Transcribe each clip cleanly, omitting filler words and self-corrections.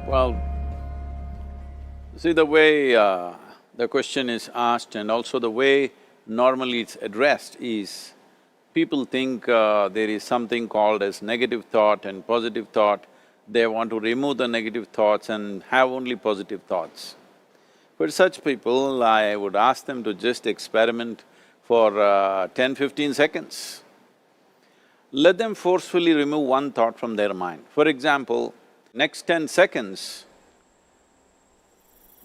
Well, see the way the question is asked and also the way normally it's addressed is, people think there is something called as negative thought and positive thought. They want to remove the negative thoughts and have only positive thoughts. For such people, I would ask them to just experiment for 10-15 seconds. Let them forcefully remove one thought from their mind. For example, next 10 seconds,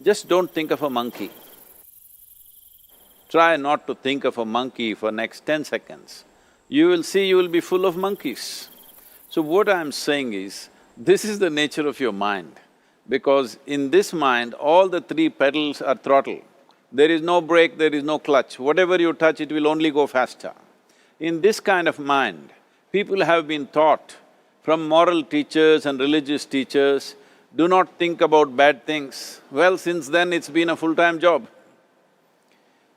just don't think of a monkey. Try not to think of a monkey for next 10 seconds. You will see you will be full of monkeys. So what I'm saying is, this is the nature of your mind, because in this mind, all the three pedals are throttle. There is no brake, there is no clutch. Whatever you touch, it will only go faster. In this kind of mind, people have been taught from moral teachers and religious teachers, do not think about bad things. Well, since then it's been a full-time job.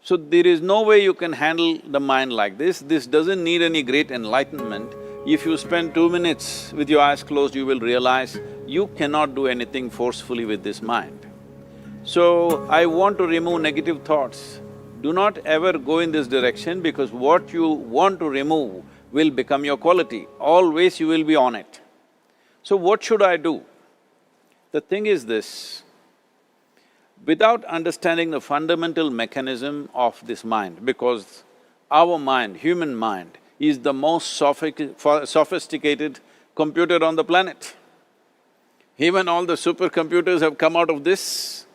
So there is no way you can handle the mind like this. This doesn't need any great enlightenment. If you spend 2 minutes with your eyes closed, you will realize you cannot do anything forcefully with this mind. So, I want to remove negative thoughts. Do not ever go in this direction, because what you want to remove will become your quality. Always you will be on it. So what should I do? The thing is this, without understanding the fundamental mechanism of this mind, because our mind, human mind, is the most sophisticated computer on the planet. Even all the supercomputers have come out of this.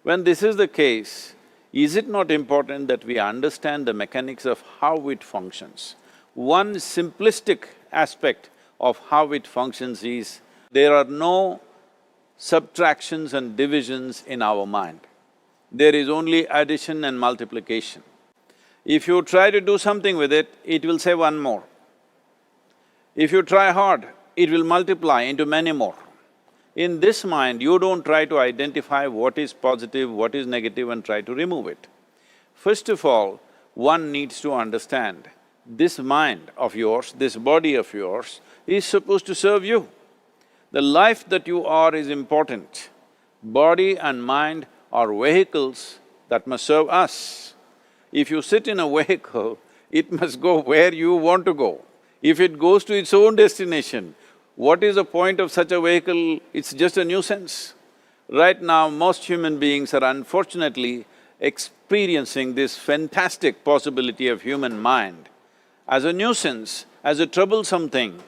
When this is the case, is it not important that we understand the mechanics of how it functions? One simplistic aspect of how it functions is, there are no subtractions and divisions in our mind. There is only addition and multiplication. If you try to do something with it, it will say one more. If you try hard, it will multiply into many more. In this mind, you don't try to identify what is positive, what is negative and try to remove it. First of all, one needs to understand, this mind of yours, this body of yours is supposed to serve you. The life that you are is important. Body and mind are vehicles that must serve us. If you sit in a vehicle, it must go where you want to go. If it goes to its own destination, what is the point of such a vehicle? It's just a nuisance. Right now, most human beings are unfortunately experiencing this fantastic possibility of human mind as a nuisance, as a troublesome thing.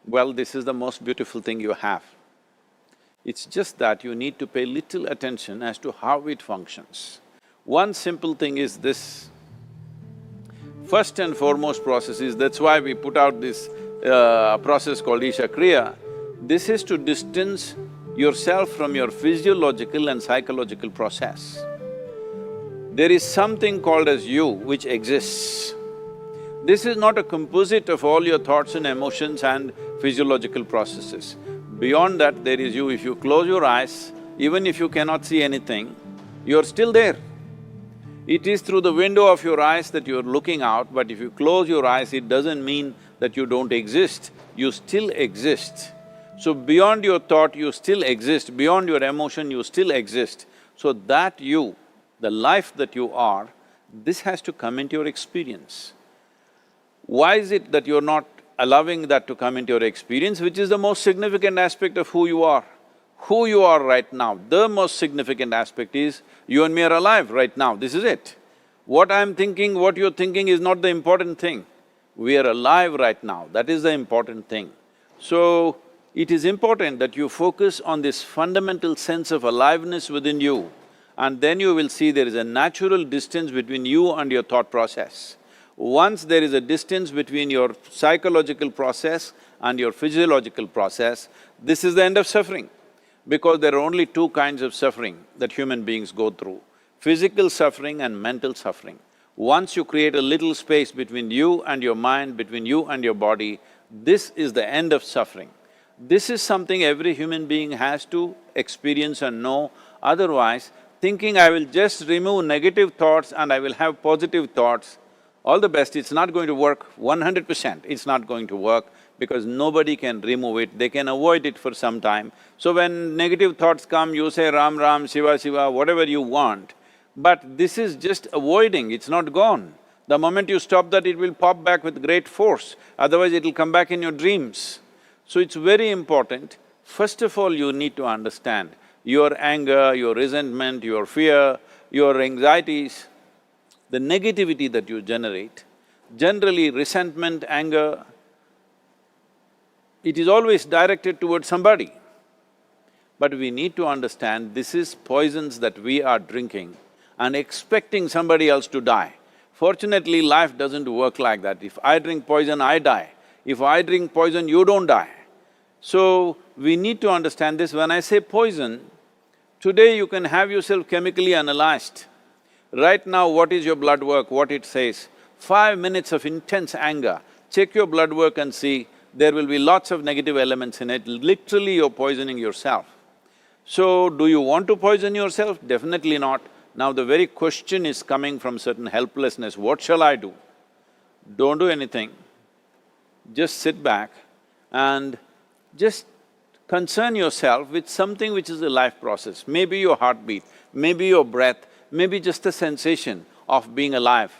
Well, this is the most beautiful thing you have. It's just that you need to pay little attention as to how it functions. One simple thing is this. First and foremost process is, that's why we put out this process called Isha Kriya. This is to distance yourself from your physiological and psychological process. There is something called as you which exists. This is not a composite of all your thoughts and emotions and physiological processes. Beyond that, there is you. If you close your eyes, even if you cannot see anything, you're still there. It is through the window of your eyes that you're looking out, but if you close your eyes, it doesn't mean that you don't exist, you still exist. So beyond your thought, you still exist, beyond your emotion, you still exist. So that you, the life that you are, this has to come into your experience. Why is it that you're not allowing that to come into your experience, which is the most significant aspect of who you are? Who you are right now, the most significant aspect is, you and me are alive right now, this is it. What I'm thinking, what you're thinking is not the important thing. We are alive right now, that is the important thing. So, it is important that you focus on this fundamental sense of aliveness within you, and then you will see there is a natural distance between you and your thought process. Once there is a distance between your psychological process and your physiological process, this is the end of suffering. Because there are only two kinds of suffering that human beings go through, physical suffering and mental suffering. Once you create a little space between you and your mind, between you and your body, this is the end of suffering. This is something every human being has to experience and know, otherwise thinking I will just remove negative thoughts and I will have positive thoughts, all the best, it's not going to work 100%, it's not going to work. because nobody can remove it, they can avoid it for some time. So when negative thoughts come, you say Ram Ram, Shiva Shiva, whatever you want, but this is just avoiding, it's not gone. The moment you stop that, it will pop back with great force, otherwise it'll come back in your dreams. So it's very important, first of all you need to understand your anger, your resentment, your fear, your anxieties, the negativity that you generate. Generally resentment, anger, it is always directed towards somebody. But we need to understand this is poisons that we are drinking and expecting somebody else to die. Fortunately, life doesn't work like that. If I drink poison, I die. If I drink poison, you don't die. So, we need to understand this. When I say poison, today you can have yourself chemically analyzed. Right now, what is your blood work, what it says? 5 minutes of intense anger, check your blood work and see, there will be lots of negative elements in it, literally you're poisoning yourself. So, do you want to poison yourself? Definitely not. Now the very question is coming from certain helplessness, what shall I do? Don't do anything, just sit back and just concern yourself with something which is a life process. Maybe your heartbeat, maybe your breath, maybe just a sensation of being alive.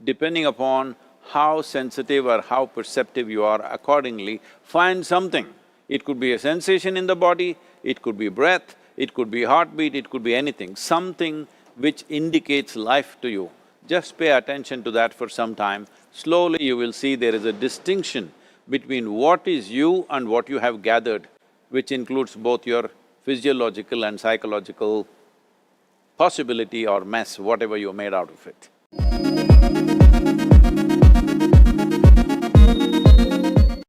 Depending upon how sensitive or how perceptive you are, accordingly, find something. It could be a sensation in the body, it could be breath, it could be heartbeat, it could be anything, something which indicates life to you. Just pay attention to that for some time. Slowly you will see there is a distinction between what is you and what you have gathered, which includes both your physiological and psychological possibility or mess, whatever you made out of it.